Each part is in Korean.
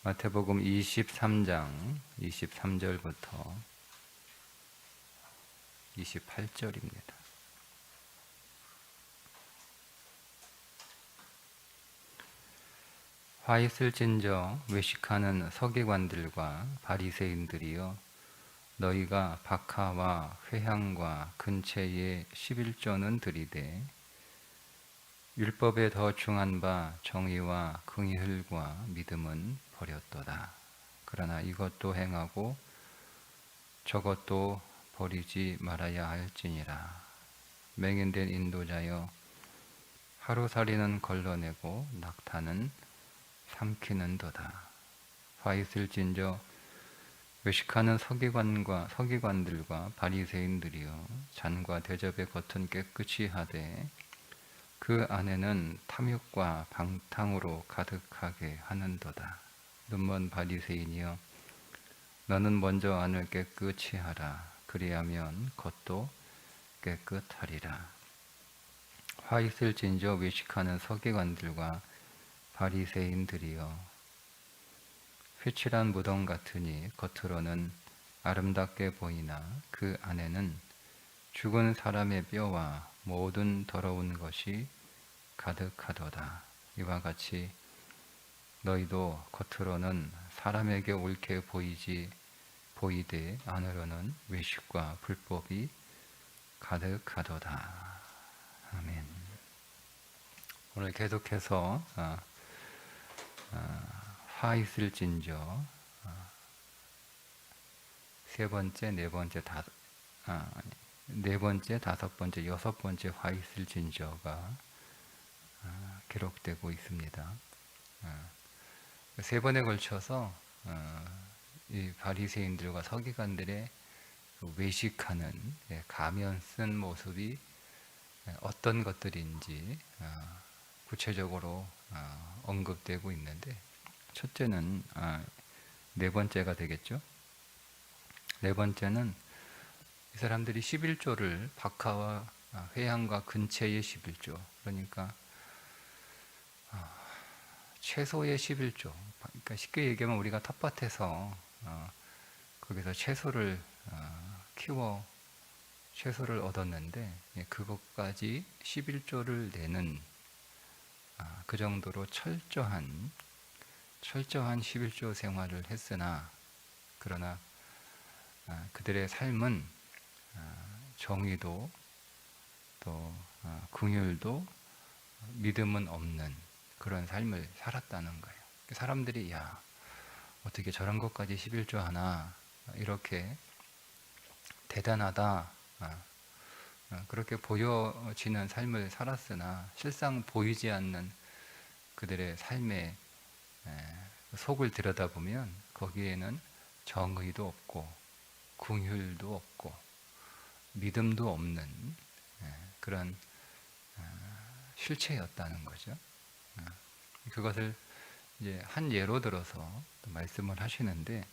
마태복음 23장 23절부터 28절입니다. 화 있을진저 외식하는 서기관들과 바리새인들이여, 너희가 박하와 회향과 근체에 11조는 들이되 율법에 더 중한 바 정의와 긍휼과 믿음은 버렸도다. 그러나 이것도 행하고 저것도 버리지 말아야 할지니라. 맹인된 인도자여, 하루살이는 걸러내고 낙타는 삼키는도다. 화 있을진저 외식하는 서기관들과 바리새인들이여, 잔과 대접의 겉은 깨끗이 하되 그 안에는 탐욕과 방탕으로 가득하게 하는도다. 눈먼 바리새인이여, 너는 먼저 안을 깨끗이 하라. 그리하면 겉도 깨끗하리라. 화 있을진저 외식하는 서기관들과 바리새인들이여, 휘칠한 무덤 같으니 겉으로는 아름답게 보이나 그 안에는 죽은 사람의 뼈와 모든 더러운 것이 가득하도다. 이와 같이 너희도 겉으로는 사람에게 옳게 보이되 안으로는 외식과 불법이 가득하도다. 아멘. 오늘 계속해서 화 있을진저 세 번째, 네 번째, 네 번째, 다섯 번째, 여섯 번째 화 있을진저가 기록되고 있습니다. 세 번에 걸쳐서 이 바리새인들과 서기관들의 외식하는 가면 쓴 모습이 어떤 것들인지 구체적으로 언급되고 있는데, 첫째는 네 번째가 되겠죠. 네 번째는 이 사람들이 11조를 박하와 회향과 근체의 11조, 그러니까 채소의 11조, 그러니까 쉽게 얘기하면 우리가 텃밭에서 거기서 채소를 키워 채소를 얻었는데 그것까지 11조를 내는 그 정도로 철저한 11조 생활을 했으나, 그러나 그들의 삶은 정의도 또 긍휼도 믿음은 없는 그런 삶을 살았다는 거예요. 사람들이 야, 어떻게 저런 것까지 11조 하나, 이렇게 대단하다, 그렇게 보여지는 삶을 살았으나 실상 보이지 않는 그들의 삶의 속을 들여다보면 거기에는 정의도 없고 긍휼도 없고 믿음도 없는 그런 실체였다는 거죠. 그것을 이제 한 예로 들어서 말씀을 하시는데,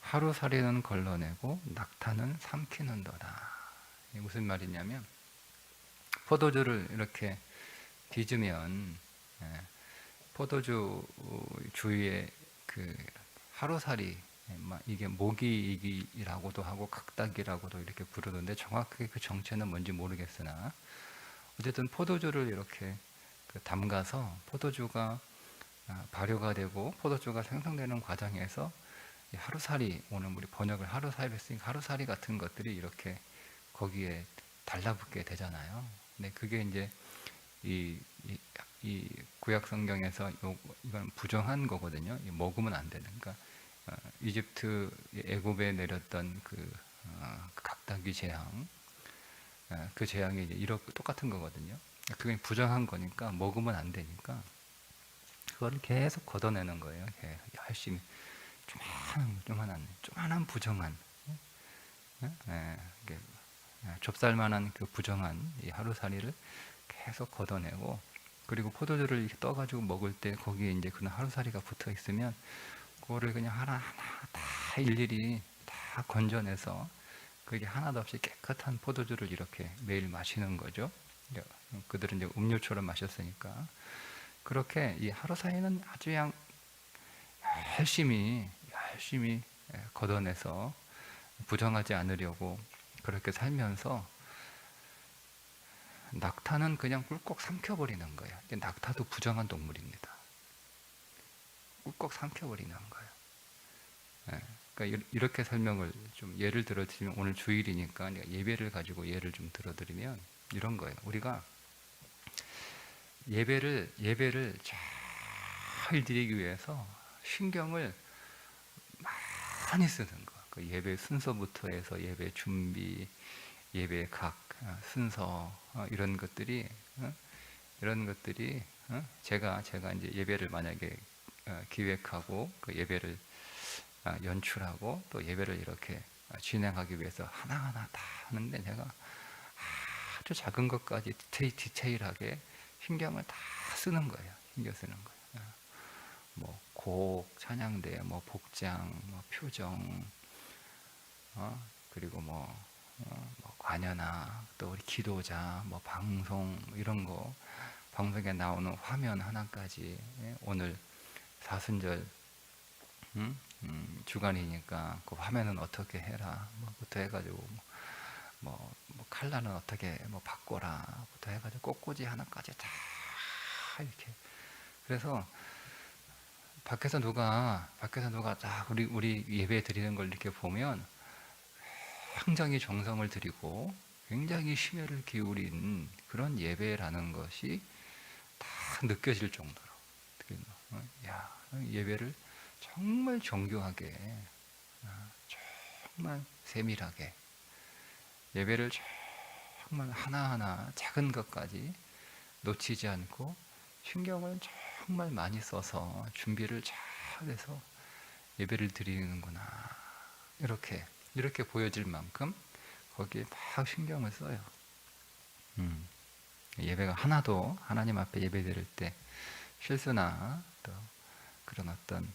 하루살이는 걸러내고 낙타는 삼키는도다. 이게 무슨 말이냐면, 포도주를 이렇게 빚으면 포도주 주위에 그 하루살이, 이게 모기이기라고도 하고 각닭이라고도 이렇게 부르던데 정확하게 그 정체는 뭔지 모르겠으나, 어쨌든 포도주를 이렇게 담가서 포도주가 발효가 되고 포도주가 생성되는 과정에서 하루살이, 오늘 우리 번역을 하루살이로 했으니까 하루살이 같은 것들이 이렇게 거기에 달라붙게 되잖아요. 근데 그게 이제 이 구약 성경에서 이건 부정한 거거든요. 먹으면 안 되는. 그러니까 이집트 애굽에 내렸던 그 각닭이 재앙, 그 재앙이 이제 똑같은 거거든요. 그게 부정한 거니까 먹으면 안 되니까 그걸 계속 걷어내는 거예요. 열심히 조만한 부정한, 좁쌀만한 그 부정한 이 하루살이를 계속 걷어내고, 그리고 포도주를 이렇게 떠가지고 먹을 때 거기에 이제 그런 하루살이가 붙어 있으면 그거를 그냥 하나하나 다 일일이 다 건져내서 그게 하나도 없이 깨끗한 포도주를 이렇게 매일 마시는 거죠. 그들은 이제 음료처럼 마셨으니까. 그렇게 이 하루살이는 아주 열심히 걷어내서 부정하지 않으려고 그렇게 살면서 낙타는 그냥 꿀꺽 삼켜버리는 거예요. 낙타도 부정한 동물입니다. 꿀꺽 삼켜버리는 거예요. 그러니까 이렇게 설명을 좀 예를 들어드리면, 오늘 주일이니까 예배를 가지고 예를 좀 들어드리면 이런 거예요. 우리가 예배를 잘 드리기 위해서 신경을 많이 쓰는 거. 그 예배 순서부터 해서 예배 준비, 예배 각 순서, 이런 것들이 제가 이제 예배를 만약에 기획하고 그 예배를 연출하고 또 예배를 이렇게 진행하기 위해서 하나하나 다 하는데, 제가 아주 작은 것까지 디테일하게 신경을 다 쓰는 거예요. 신경 쓰는 거예요. 뭐 곡, 찬양대, 뭐 복장, 뭐 표정, 그리고 뭐 관여나 또 우리 기도자, 뭐 방송, 이런 거, 방송에 나오는 화면 하나까지, 오늘 사순절 주간이니까 그 화면은 어떻게 해라, 뭐부터 해가지고 칼라는 어떻게 바꿔라부터 해가지고 꽃꽂이 하나까지 다 이렇게. 그래서 밖에서 누가 딱 우리 예배 드리는 걸 이렇게 보면 굉장히 정성을 들이고 굉장히 심혈을 기울인 그런 예배라는 것이 다 느껴질 정도로, 예배를 정말 정교하게, 정말 세밀하게, 예배를 정말 하나하나 작은 것까지 놓치지 않고 신경을 정말 많이 써서 준비를 잘해서 예배를 드리는구나, 이렇게 보여질 만큼 거기에 막 신경을 써요. 예배가 하나도 하나님 앞에 예배 드릴 때 실수나 또 그런 어떤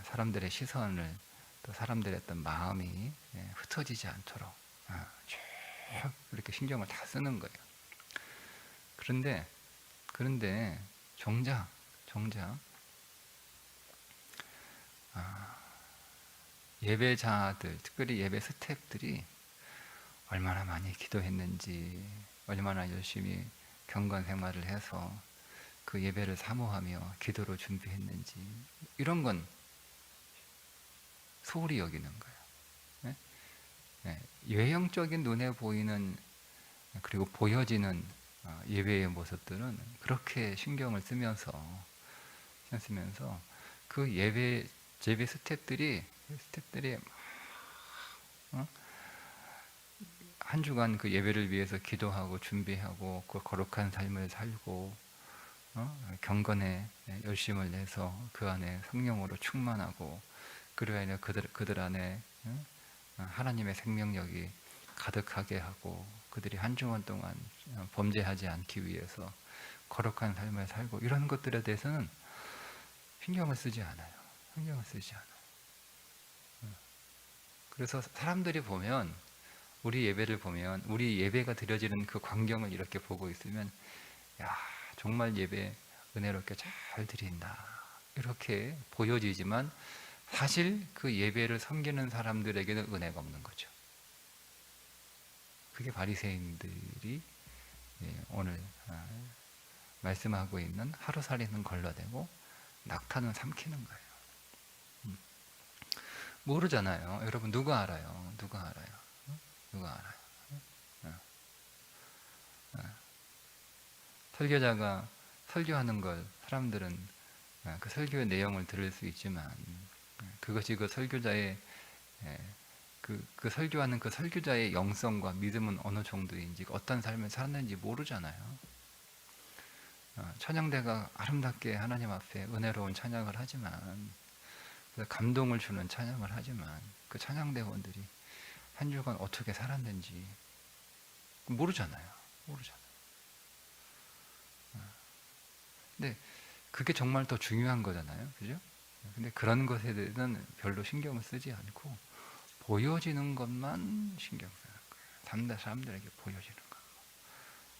사람들의 시선을, 또 사람들의 어떤 마음이 흩어지지 않도록 쭉 이렇게 신경을 다 쓰는 거예요. 그런데 정작 예배자들, 특별히 예배 스태프들이 얼마나 많이 기도했는지, 얼마나 열심히 경건 생활을 해서 그 예배를 사모하며 기도로 준비했는지, 이런 건 소홀히 여기는 거예요. 외형적인 눈에 보이는, 그리고 보여지는 예배의 모습들은 그렇게 신경을 쓰면서 그 예배 스태프들이 한 주간 그 예배를 위해서 기도하고 준비하고 그 거룩한 삶을 살고 경건에 열심을 내서 그 안에 성령으로 충만하고, 그리고 인해 그들 안에 하나님의 생명력이 가득하게 하고, 그들이 한 주간 동안 범죄하지 않기 위해서 거룩한 삶을 살고, 이런 것들에 대해서는 신경을 쓰지 않아요. 그래서 사람들이 보면, 우리 예배를 보면, 우리 예배가 드려지는 그 광경을 이렇게 보고 있으면, 야, 정말 예배 은혜롭게 잘 드린다, 이렇게 보여지지만 사실 그 예배를 섬기는 사람들에게는 은혜가 없는 거죠. 그게 바리새인들이 오늘 말씀하고 있는 하루살이는 걸러대고 낙타는 삼키는 거예요. 모르잖아요. 여러분, 누가 알아요? 누가 알아요? 설교자가 설교하는 걸 사람들은 그 설교의 내용을 들을 수 있지만, 그것이 그 설교자의 그 설교하는 그 설교자의 영성과 믿음은 어느 정도인지, 어떤 삶을 살았는지 모르잖아요. 찬양대가 아름답게 하나님 앞에 은혜로운 찬양을 하지만, 감동을 주는 찬양을 하지만, 그 찬양대원들이 한 주간 어떻게 살았는지 모르잖아요. 근데 그게 정말 더 중요한 거잖아요. 그죠? 근데 그런 것에 대해서는 별로 신경을 쓰지 않고 보여지는 것만 신경 쓰는 거예요. 사람들에게 보여지는 거.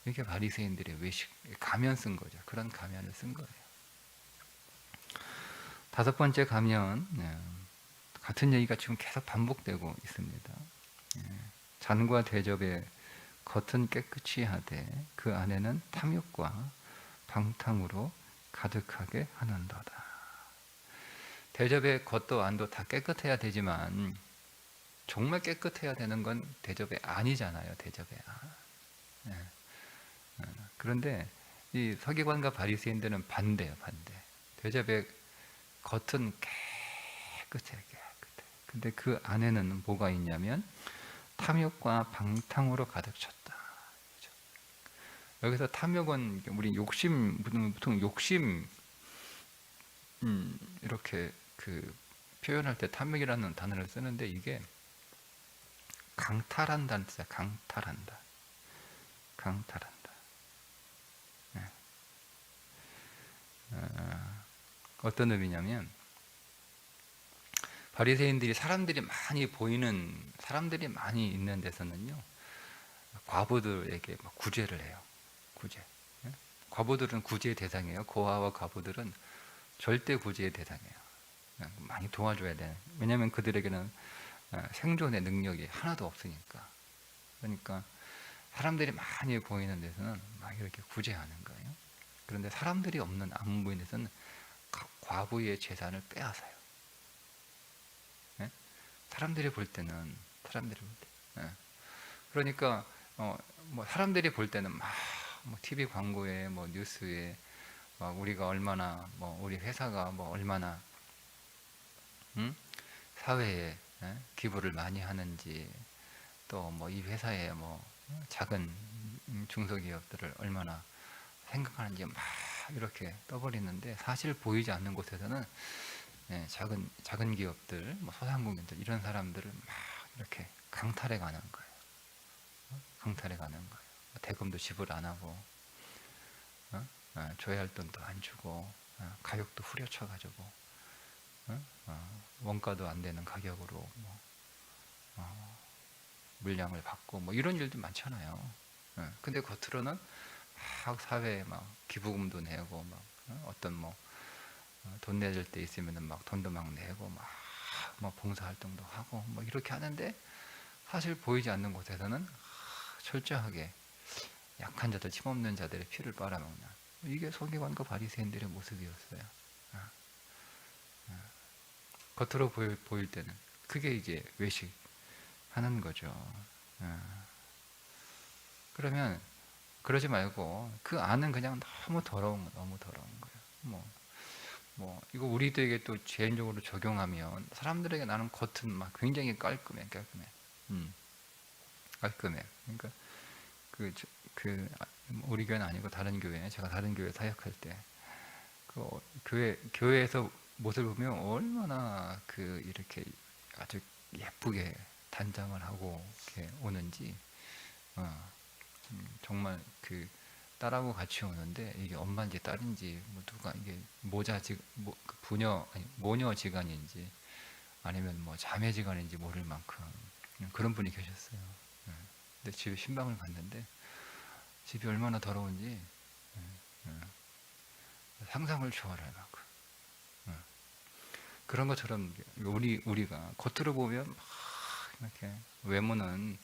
이게 바리새인들의 외식, 가면 쓴 거죠. 그런 가면을 쓴 거예요. 다섯 번째 가면 같은 얘기가 지금 계속 반복되고 있습니다. 잔과 대접의 겉은 깨끗이 하되 그 안에는 탐욕과 방탕으로 가득하게 하는도다. 대접의 겉도 안도 다 깨끗해야 되지만 정말 깨끗해야 되는 건 대접의 안이잖아요. 대접의 안. 그런데 이 서기관과 바리새인들은 반대예요. 반대. 대접의 겉은 깨끗해. 근데 그 안에는 뭐가 있냐면 탐욕과 방탕으로 가득 찼다. 그렇죠? 여기서 탐욕은 우리 욕심, 보통 욕심 이렇게 그 표현할 때 탐욕이라는 단어를 쓰는데 이게 강탈한다는 뜻이야. 강탈한다. 강탈한다. 네. 어떤 의미냐면 바리새인들이 사람들이 많이 있는 데서는요 과부들에게 구제를 해요. 구제. 예? 과부들은 구제의 대상이에요. 고아와 과부들은 절대 구제의 대상이에요. 많이 도와줘야 돼. 왜냐하면 그들에게는 생존의 능력이 하나도 없으니까. 그러니까 사람들이 많이 보이는 데서는 막 이렇게 구제하는 거예요. 그런데 사람들이 없는 안 보이는 데서는 과부의 재산을 빼앗아요. 예? 사람들이 볼 때는 예. 그러니까 뭐 사람들이 볼 때는 뭐 TV 광고에 뭐 뉴스에 막 우리가 얼마나 우리 회사가 얼마나 사회에 기부를 많이 하는지 또 이 회사에 작은 중소기업들을 얼마나 생각하는지 막 이렇게 떠버리는데 사실 보이지 않는 곳에서는 작은 기업들, 소상공인들 이런 사람들을 막 이렇게 강탈해 가는 거예요. 강탈해 가는 거예요. 대금도 지불 안 하고 줘야 할 돈도 안 주고 가격도 후려쳐 가지고 원가도 안 되는 가격으로 물량을 받고 이런 일도 많잖아요. 근데 겉으로는 막 사회에 기부금도 내고 어떤 돈 내줄 때 있으면은 돈도 내고 봉사 활동도 하고 이렇게 하는데 사실 보이지 않는 곳에서는 철저하게 약한 자들, 힘없는 자들의 피를 빨아먹는 이게 서기관과 바리새인들의 모습이었어요. 겉으로 보일 때는 그게 이제 외식하는 거죠. 그러면 그러지 말고 그 안은 그냥 너무 더러운 거예요. 이거 우리들에게 또 개인적으로 적용하면 사람들에게 나는 겉은 굉장히 깔끔해. 깔끔해. 그러니까 우리 교회는 아니고 다른 교회, 제가 다른 교회 사역할 때 교회에서 모습을 보면 얼마나 이렇게 아주 예쁘게 단장을 하고 이렇게 오는지 정말 딸하고 같이 오는데 이게 엄마인지 딸인지 누가 이게 모녀지간인지 아니면 자매지간인지 모를 만큼 그런 분이 계셨어요. 근데 집에 신방을 갔는데 집이 얼마나 더러운지 상상을 초월할 만큼 그런 것처럼 우리가 겉으로 보면 이렇게 외모는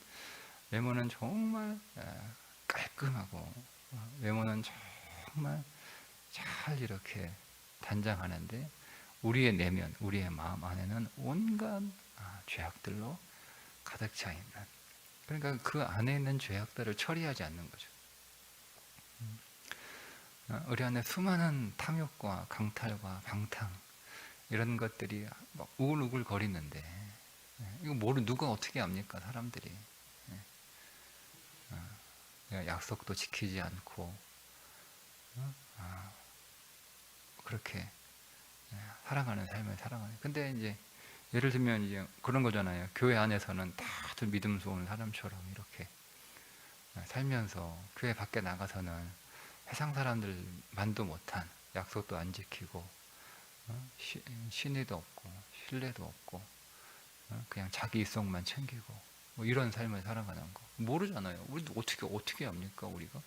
정말 깔끔하고 외모는 정말 잘 이렇게 단장하는데 우리의 내면, 우리의 마음 안에는 온갖 죄악들로 가득 차 있는. 그러니까 그 안에 있는 죄악들을 처리하지 않는 거죠. 우리 안에 수많은 탐욕과 강탈과 방탕 이런 것들이 우글우글 거리는데 이거 누가 어떻게 압니까? 사람들이 약속도 지키지 않고 그렇게 살아가는 삶을 살아가는. 근데 이제 예를 들면 이제 그런 거잖아요. 교회 안에서는 다들 믿음스러운 사람처럼 이렇게 살면서 교회 밖에 나가서는 세상 사람들만도 못한 약속도 안 지키고 신의도 없고 신뢰도 없고 그냥 자기 이성만 챙기고 이런 삶을 살아가는 거 모르잖아요. 우리도 어떻게 합니까? 우리가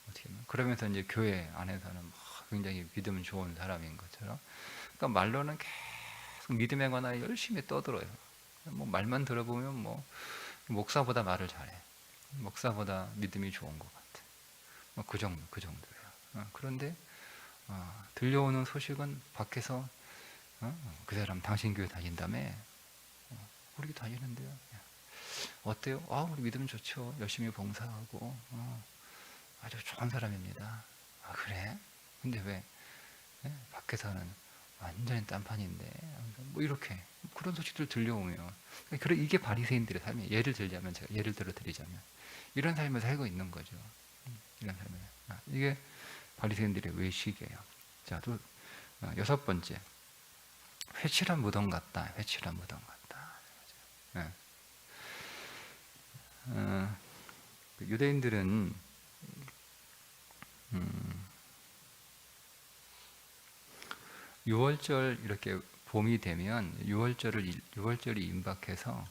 어떻게 하면 그러면서 이제 교회 안에서는 굉장히 믿음 좋은 사람인 것처럼 그러니까 말로는 계속 믿음의 권한이 열심히 떠들어요. 뭐 말만 들어보면 뭐 목사보다 말을 잘해. 목사보다 믿음이 좋은 것 같아. 뭐 그 정도예요. 그런데 들려오는 소식은 밖에서 그 사람 당신 교회 다닌다며? 우리 다니는데요. 어때요? 우리 믿음 좋죠. 열심히 봉사하고 아주 좋은 사람입니다. 그래? 근데 왜 밖에서는 완전히 딴판인데 뭐 이렇게 그런 소식들 들려오면 이게 바리새인들의 삶이에요. 예를 들자면 제가 예를 들어 드리자면 이런 삶을 살고 있는 거죠. 이런 삶을 이게 바리새인들의 외식이에요. 자, 또 여섯 번째 회칠한 무덤 같다. 회칠한 무덤 같다. 네. 유대인들은 6월절 이렇게 봄이 되면 6월절이 임박해서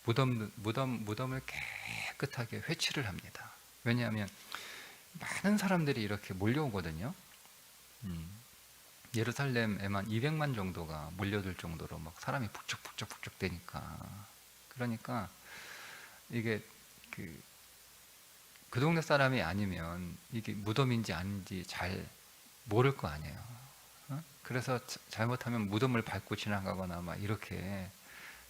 무덤을 깨끗하게 회칠을 합니다. 왜냐하면 많은 사람들이 이렇게 몰려오거든요. 예루살렘에만 200만 정도가 몰려들 정도로 막 사람이 북적북적 되니까. 그러니까 이게 그 동네 사람이 아니면 이게 무덤인지 아닌지 잘 모를 거 아니에요. 그래서 잘못하면 무덤을 밟고 지나가거나 막 이렇게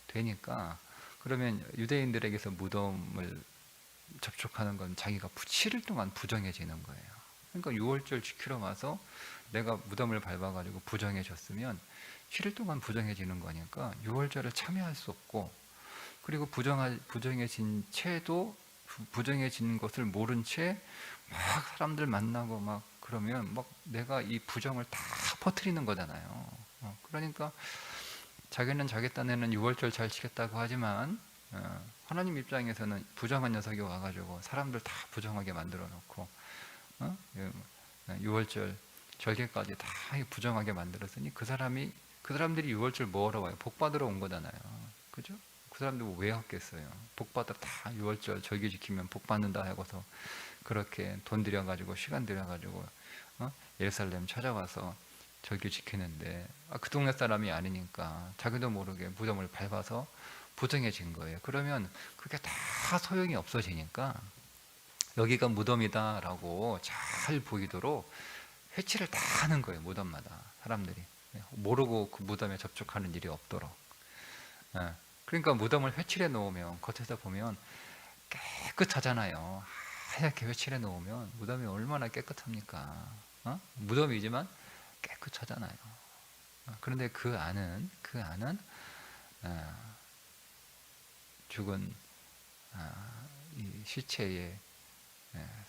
되니까, 그러면 유대인들에게서 무덤을 접촉하는 건 자기가 7일 동안 부정해지는 거예요. 그러니까 6월절 지키러 와서 내가 무덤을 밟아가지고 부정해졌으면 7일 동안 부정해지는 거니까 6월절을 참여할 수 없고, 그리고 부정해진 채도 부정해진 것을 모른 채 막 사람들 만나고 막 그러면 막 내가 이 부정을 다 퍼뜨리는 거잖아요. 그러니까 자기는 자기 딴에는 6월절 잘 지켰다고 하지만 하나님 입장에서는 부정한 녀석이 와가지고 사람들 다 부정하게 만들어 놓고 6월절 절개까지 다 부정하게 만들었으니 그 사람들이 6월절 뭐하러 와요? 복 받으러 온 거잖아요. 그죠? 그 사람들 왜 왔겠어요? 복 받으러 다 6월절 절개 지키면 복 받는다 하고서 그렇게 돈 들여가지고 시간 들여가지고 예루살렘 찾아와서 절개 지키는데 그 동네 사람이 아니니까 자기도 모르게 무덤을 밟아서 부정해진 거예요. 그러면 그게 다 소용이 없어지니까 여기가 무덤이다라고 잘 보이도록 회치를 다 하는 거예요. 무덤마다 사람들이 모르고 그 무덤에 접촉하는 일이 없도록. 그러니까 무덤을 회칠해 놓으면 겉에서 보면 깨끗하잖아요. 하얗게 회칠해 놓으면 무덤이 얼마나 깨끗합니까? 무덤이지만 깨끗하잖아요. 그런데 그 안은 죽은 이 시체의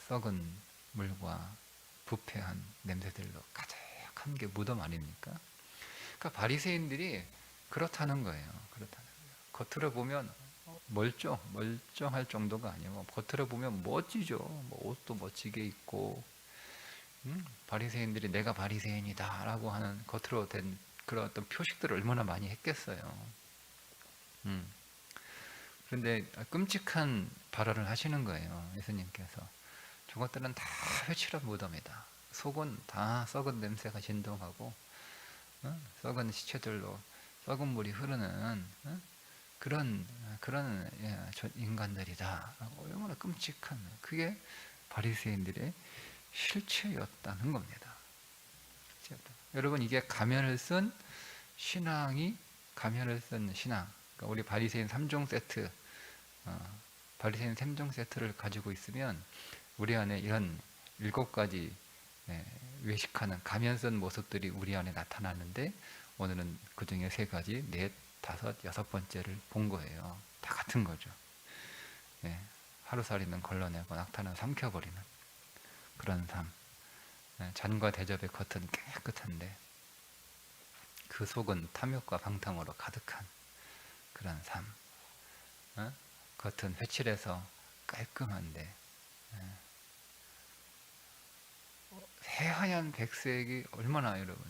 썩은 물과 부패한 냄새들로 가득한 게 무덤 아닙니까? 그러니까 바리새인들이 그렇다는 거예요. 겉으로 보면 멀쩡할 정도가 아니고 겉으로 보면 멋지죠. 뭐 옷도 멋지게 입고 바리새인들이 내가 바리새인이다라고 하는 겉으로 된 그런 어떤 표식들을 얼마나 많이 했겠어요. 그런데 끔찍한 발언을 하시는 거예요. 예수님께서. 저것들은 다 회칠한 무덤이다. 속은 다 썩은 냄새가 진동하고 썩은 시체들로 썩은 물이 흐르는 그런 인간들이다. 얼마나 끔찍한, 그게 바리새인들의 실체였다는 겁니다. 여러분, 이게 가면을 쓴 신앙, 그러니까 우리 바리새인 3종 세트, 바리새인 3종 세트를 가지고 있으면 우리 안에 이런 7가지 외식하는 가면 쓴 모습들이 우리 안에 나타나는데, 오늘은 그 중에 3가지, 넷, 5, 6번째를 본 거예요. 다 같은 거죠. 하루살이는 걸러내고 낙타는 삼켜버리는 그런 삶. 잔과 대접의 겉은 깨끗한데 그 속은 탐욕과 방탕으로 가득한 그런 삶. 겉은 회칠해서 깔끔한데 새하얀 백색이 얼마나 여러분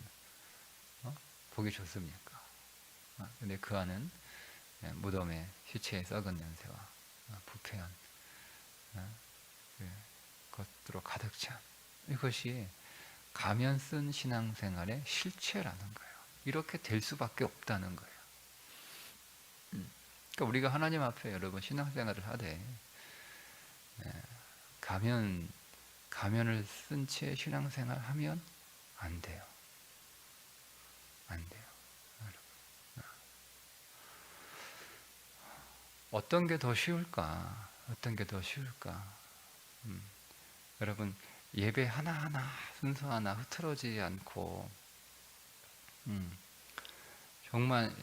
보기 좋습니까? 근데 그 안은 무덤의 시체의 썩은 냄새와 부패한 것으로 가득 찬, 이것이 가면 쓴 신앙생활의 실체라는 거예요. 이렇게 될 수밖에 없다는 거예요. 그러니까 우리가 하나님 앞에 여러분 신앙생활을 하되 가면을 쓴 채 신앙생활 하면 안 돼요. 안 돼요. 어떤 게 더 쉬울까? 어떤 게 더 쉬울까? 여러분 예배 하나하나 순서 하나 흐트러지지 않고 정말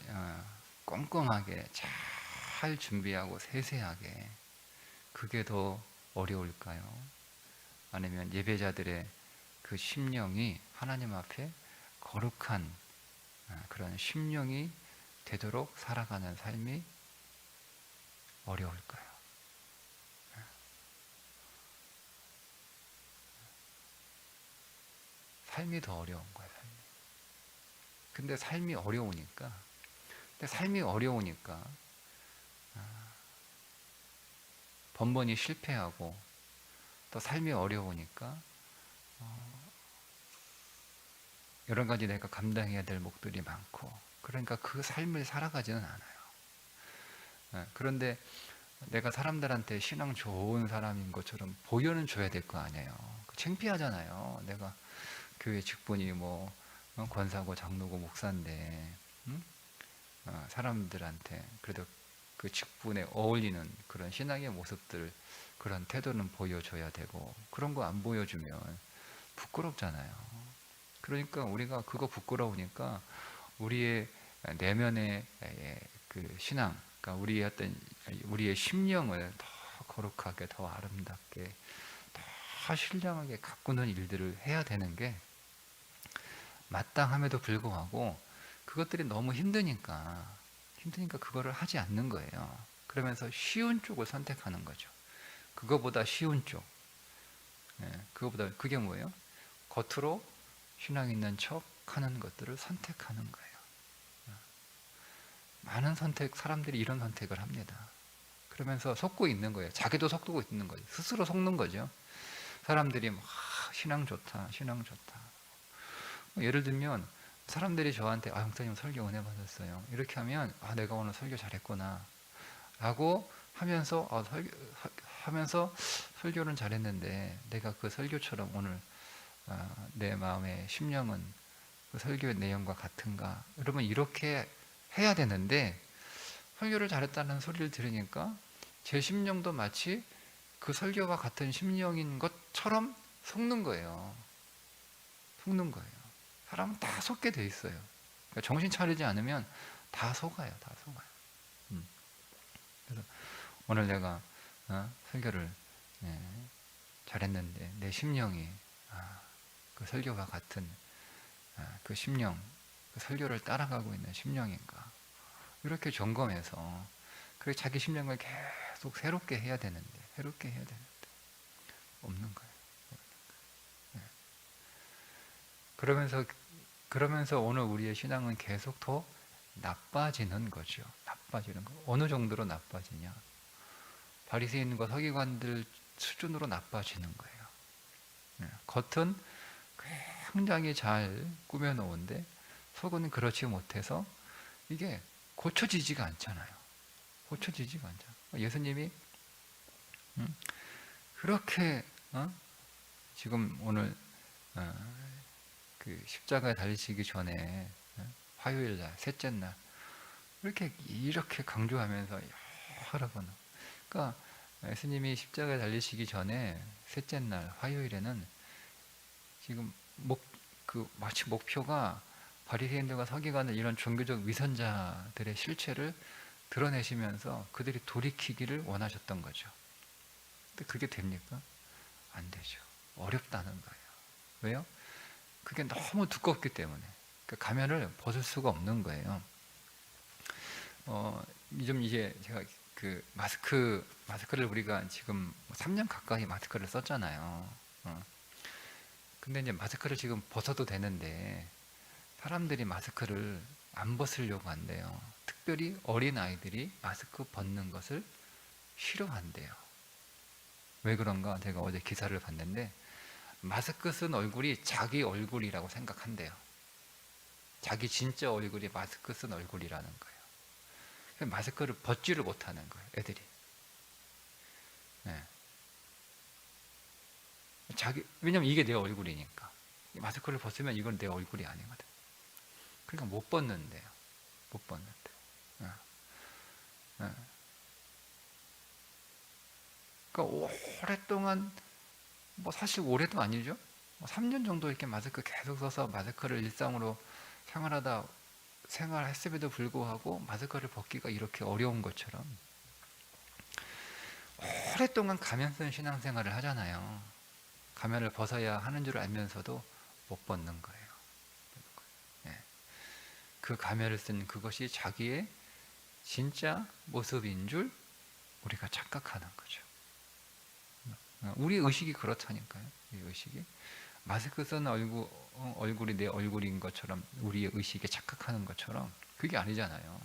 꼼꼼하게 잘 준비하고 세세하게 그게 더 어려울까요? 아니면 예배자들의 그 심령이 하나님 앞에 거룩한 그런 심령이 되도록 살아가는 삶이 어려울까요? 삶이 더 어려운 거예요. 근데 삶이 어려우니까 번번이 실패하고 또 삶이 어려우니까 여러 가지 내가 감당해야 될 몫들이 많고 그러니까 그 삶을 살아가지는 않아요. 그런데 내가 사람들한테 신앙 좋은 사람인 것처럼 보여는 줘야 될 거 아니에요. 창피하잖아요. 내가 교회 직분이 뭐 권사고 장로고 목사인데 사람들한테 그래도 그 직분에 어울리는 그런 신앙의 모습들 그런 태도는 보여줘야 되고 그런 거 안 보여주면 부끄럽잖아요. 그러니까 우리가 그거 부끄러우니까 우리의 내면의 그 신앙, 그러니까 우리의 심령을 더 거룩하게, 더 아름답게, 더 신령하게 가꾸는 일들을 해야 되는 게 마땅함에도 불구하고 그것들이 너무 힘드니까 그거를 하지 않는 거예요. 그러면서 쉬운 쪽을 선택하는 거죠. 그거보다 쉬운 쪽. 그거보다 그게 뭐예요? 겉으로 신앙 있는 척 하는 것들을 선택하는 거예요. 많은 사람들이 이런 선택을 합니다. 그러면서 속고 있는 거예요. 자기도 속고 있는 거죠. 스스로 속는 거죠. 사람들이 막 신앙 좋다. 예를 들면 사람들이 저한테 목사님 설교 은혜 받았어요. 이렇게 하면 내가 오늘 설교 잘했구나 라고 하면서 설교는 잘했는데 내가 그 설교처럼 오늘 내 마음의 심령은 그 설교의 내용과 같은가? 여러분 이렇게 해야 되는데 설교를 잘했다는 소리를 들으니까 제 심령도 마치 그 설교와 같은 심령인 것처럼 속는 거예요. 사람은 다 속게 돼 있어요. 그러니까 정신 차리지 않으면 다 속아요. 그래서 오늘 내가 설교를 잘했는데 내 심령이 그 설교와 같은 그 심령, 그 설교를 따라가고 있는 심령인가? 이렇게 점검해서 그리고 자기 심령을 계속 새롭게 해야 되는데 없는 거예요. 그러면서 오늘 우리의 신앙은 계속 더 나빠지는 거죠. 나빠지는 거. 어느 정도로 나빠지냐? 바리새인과 서기관들 수준으로 나빠지는 거예요. 겉은 굉장히 잘 꾸며놓은데 속은 그렇지 못해서 이게 고쳐지지가 않잖아요. 예수님이 그렇게 지금 오늘 그 십자가에 달리시기 전에 화요일 날, 셋째 날 이렇게 강조하면서 여러 번 그러니까 예수님이 십자가에 달리시기 전에 셋째 날 화요일에는 지금 마치 목표가 바리새인들과 서기관들 이런 종교적 위선자들의 실체를 드러내시면서 그들이 돌이키기를 원하셨던 거죠. 근데 그게 됩니까? 안 되죠. 어렵다는 거예요. 왜요? 그게 너무 두껍기 때문에 그러니까 가면을 벗을 수가 없는 거예요. 좀 이제 제가 그 마스크를 우리가 지금 3년 가까이 마스크를 썼잖아요. 근데 이제 마스크를 지금 벗어도 되는데 사람들이 마스크를 안 벗으려고 한대요. 특별히 어린 아이들이 마스크 벗는 것을 싫어한대요. 왜 그런가? 제가 어제 기사를 봤는데 마스크 쓴 얼굴이 자기 얼굴이라고 생각한대요. 자기 진짜 얼굴이 마스크 쓴 얼굴이라는 거예요. 마스크를 벗지를 못하는 거예요, 애들이. 네. 왜냐면 이게 내 얼굴이니까. 마스크를 벗으면 이건 내 얼굴이 아니거든. 그러니까 못 벗는데요. 못 벗는데. 네. 네. 그러니까 오랫동안, 뭐 사실 올해도 아니죠. 3년 정도 이렇게 마스크 계속 써서 마스크를 일상으로 생활했음에도 불구하고 마스크를 벗기가 이렇게 어려운 것처럼 오랫동안 가면 쓴 신앙생활을 하잖아요. 가면을 벗어야 하는 줄 알면서도 못 벗는 거예요. 예. 그 가면을 쓴 그것이 자기의 진짜 모습인 줄 우리가 착각하는 거죠. 우리 의식이 그렇다니까요. 이 의식이 마스크 쓴 얼굴이 내 얼굴인 것처럼 우리의 의식에 착각하는 것처럼 그게 아니잖아요.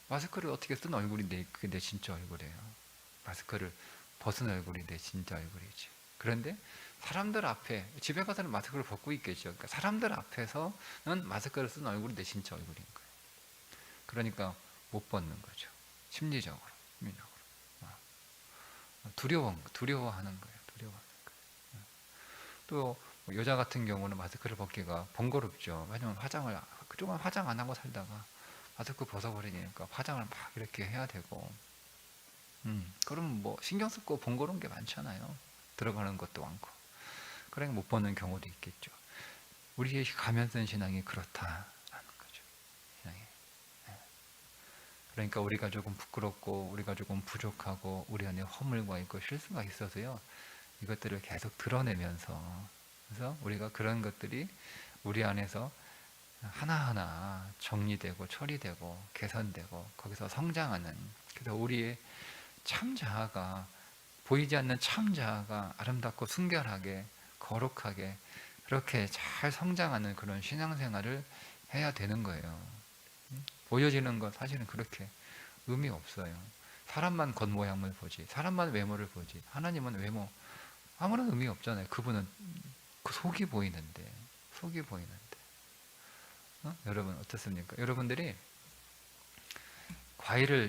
마스크를 어떻게 쓴 얼굴이 그게 내 진짜 얼굴이에요. 마스크를 벗은 얼굴이 내 진짜 얼굴이지. 그런데 사람들 앞에, 집에 가서는 마스크를 벗고 있겠죠. 그러니까 사람들 앞에서는 마스크를 쓴 얼굴이 내 진짜 얼굴인 거예요. 그러니까 못 벗는 거죠. 심리적으로. 두려워하는 거예요. 또 여자 같은 경우는 마스크를 벗기가 번거롭죠. 왜냐면 그동안 화장 안 하고 살다가 마스크 벗어버리니까 화장을 막 이렇게 해야 되고, 그럼 뭐 신경 쓰고 번거로운 게 많잖아요. 들어가는 것도 많고. 그러니까 못 벗는 경우도 있겠죠. 우리의 가면 쓴 신앙이 그렇다라는 거죠. 신앙이. 그러니까 우리가 조금 부끄럽고 우리가 조금 부족하고 우리 안에 허물과 있고 실수가 있어서요. 이것들을 계속 드러내면서, 그래서 우리가 그런 것들이 우리 안에서 하나하나 정리되고 처리되고 개선되고 거기서 성장하는, 그래서 우리의 참 자아가, 보이지 않는 참 자아가 아름답고 순결하게 거룩하게 그렇게 잘 성장하는 그런 신앙생활을 해야 되는 거예요. 보여지는 것 사실은 그렇게 의미 없어요. 사람만 겉모양을 보지, 사람만 외모를 보지, 하나님은 외모 아무런 의미 없잖아요. 그분은 그 속이 보이는데. 여러분 어떻습니까? 여러분들이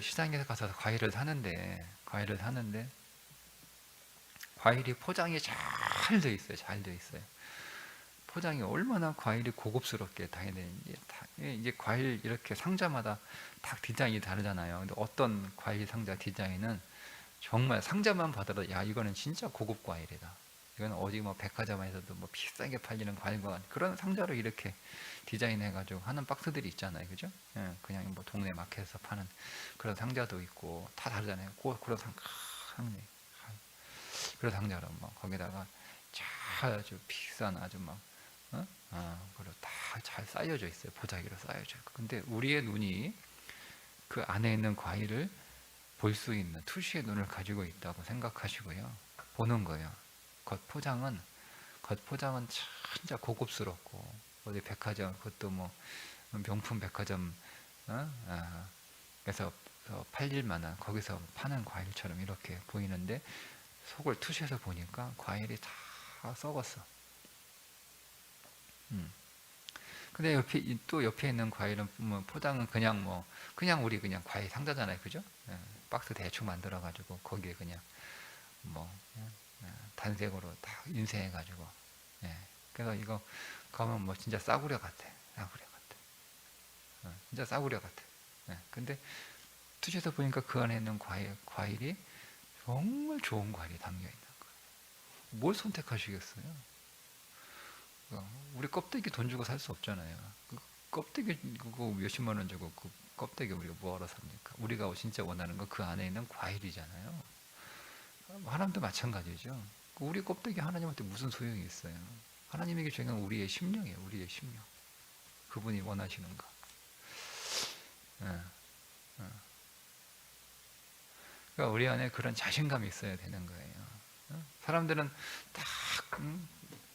시장에 가서 과일을 사는데 과일이 포장이 잘 돼 있어요. 잘 돼 있어요. 포장이 얼마나 과일이 고급스럽게 다 있는지. 이제 과일 이렇게 상자마다 다 디자인이 다르잖아요. 근데 어떤 과일 상자 디자인은 정말 상자만 봐도 야, 이거는 진짜 고급 과일이다. 이건 어디 뭐 백화점에서도 뭐 비싸게 팔리는 과일과 그런 상자로 이렇게 디자인해가지고 하는 박스들이 있잖아요. 그죠? 예, 그냥 뭐 동네 마켓에서 파는 그런 상자도 있고 다 다르잖아요. 그런 그런 상자로 뭐 거기다가 아주 비싼 아주 막 그리고 다 잘 쌓여져 있어요. 보자기로 쌓여져 있고. 근데 우리의 눈이 그 안에 있는 과일을 볼 수 있는 투시의 눈을 가지고 있다고 생각하시고요. 보는 거예요. 겉포장은 진짜 고급스럽고 어디 백화점, 그것도 뭐 명품 백화점 그래서 팔릴 만한 거기서 파는 과일처럼 이렇게 보이는데 속을 투시해서 보니까 과일이 다 썩었어. 근데 옆에 있는 과일은 뭐 포장은 그냥 우리 그냥 과일 상자잖아요, 그죠? 박스 대충 만들어 가지고 거기에 그냥 뭐 단색으로 다 인쇄해 가지고, 그래서 이거 가면 뭐 진짜 싸구려 같아. 진짜 싸구려 같아. 근데 투시에서 보니까 그 안에 있는 과일이 정말 좋은 과일이 담겨 있는 거예요. 뭘 선택하시겠어요? 우리 껍데기 돈 주고 살 수 없잖아요. 그 껍데기 그거 몇십만 원 주고 그 껍데기 우리가 뭐하러 삽니까? 우리가 진짜 원하는 건 그 안에 있는 과일이잖아요. 하나님도 마찬가지죠. 우리 껍데기 하나님한테 무슨 소용이 있어요? 하나님에게 중요한 건 우리의 심령이에요. 우리의 심령. 그분이 원하시는 거. 그러니까 우리 안에 그런 자신감이 있어야 되는 거예요. 사람들은 다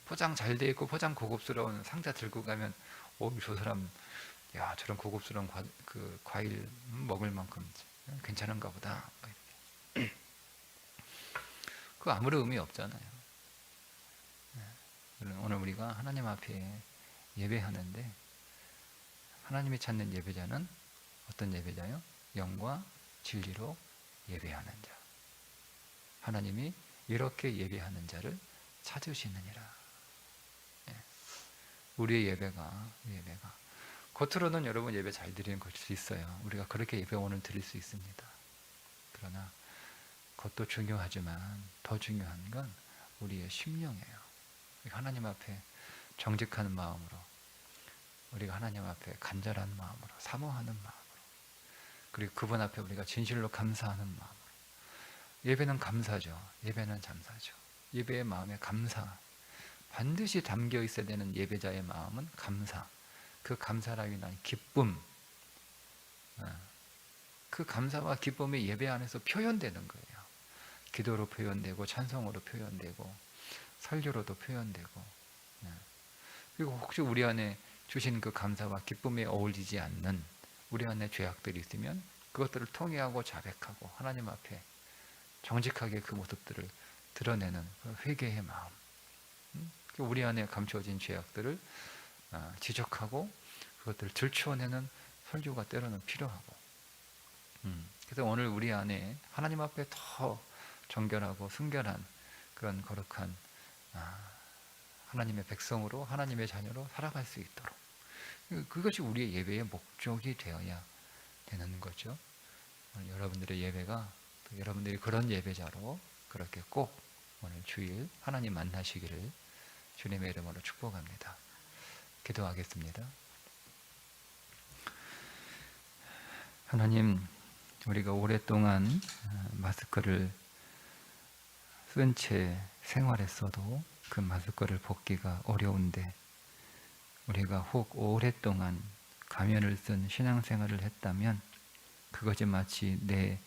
포장 잘 돼 있고 포장 고급스러운 상자 들고 가면 저 사람 야 저런 고급스러운 과일 먹을 만큼 괜찮은가 보다. 그거 아무런 의미 없잖아요. 오늘 우리가 하나님 앞에 예배하는데 하나님이 찾는 예배자는 어떤 예배자요? 영과 진리로 예배하는 자. 하나님이 이렇게 예배하는 자를 찾으시느니라. 예. 우리의 예배가 겉으로는 여러분 예배 잘 드리는 것일 수 있어요. 우리가 그렇게 예배 오늘 드릴 수 있습니다. 그러나 그것도 중요하지만 더 중요한 건 우리의 심령이에요. 하나님 앞에 정직한 마음으로, 우리가 하나님 앞에 간절한 마음으로, 사모하는 마음으로, 그리고 그분 앞에 우리가 진실로 감사하는 마음으로. 예배는 감사죠. 예배는 감사죠. 예배의 마음에 감사, 반드시 담겨 있어야 되는 예배자의 마음은 감사. 그 감사라고 하는 기쁨, 그 감사와 기쁨이 예배 안에서 표현되는 거예요. 기도로 표현되고 찬송으로 표현되고 설교로도 표현되고. 그리고 혹시 우리 안에 주신 그 감사와 기쁨에 어울리지 않는 우리 안에 죄악들이 있으면 그것들을 통회하고 자백하고 하나님 앞에 정직하게 그 모습들을 드러내는 그 회개의 마음, 우리 안에 감추어진 죄악들을 지적하고 그것들을 들추어내는 설교가 때로는 필요하고. 그래서 오늘 우리 안에 하나님 앞에 더 정결하고 순결한 그런 거룩한 하나님의 백성으로, 하나님의 자녀로 살아갈 수 있도록, 그것이 우리의 예배의 목적이 되어야 되는 거죠. 오늘 여러분들의 예배가, 또 여러분들이 그런 예배자로 그렇게 꼭 오늘 주일 하나님 만나시기를 주님의 이름으로 축복합니다. 기도하겠습니다. 하나님, 우리가 오랫동안 마스크를 쓴 채 생활했어도 그 마스크를 벗기가 어려운데, 우리가 혹 오랫동안 가면을 쓴 신앙생활을 했다면 그것이 마치 내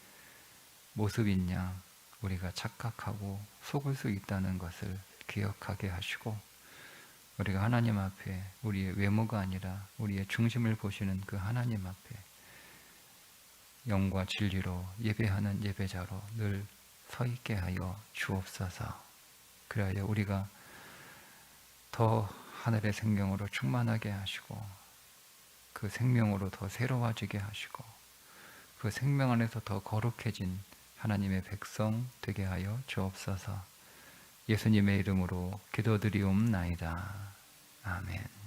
모습인 양 우리가 착각하고 속을 수 있다는 것을 기억하게 하시고, 우리가 하나님 앞에 우리의 외모가 아니라 우리의 중심을 보시는 그 하나님 앞에 영과 진리로 예배하는 예배자로 늘 서 있게 하여 주옵소서. 그래야 우리가 더 하늘의 생명으로 충만하게 하시고 그 생명으로 더 새로워지게 하시고 그 생명 안에서 더 거룩해진 하나님의 백성 되게 하여 주옵소서. 예수님의 이름으로 기도드리옵나이다. 아멘.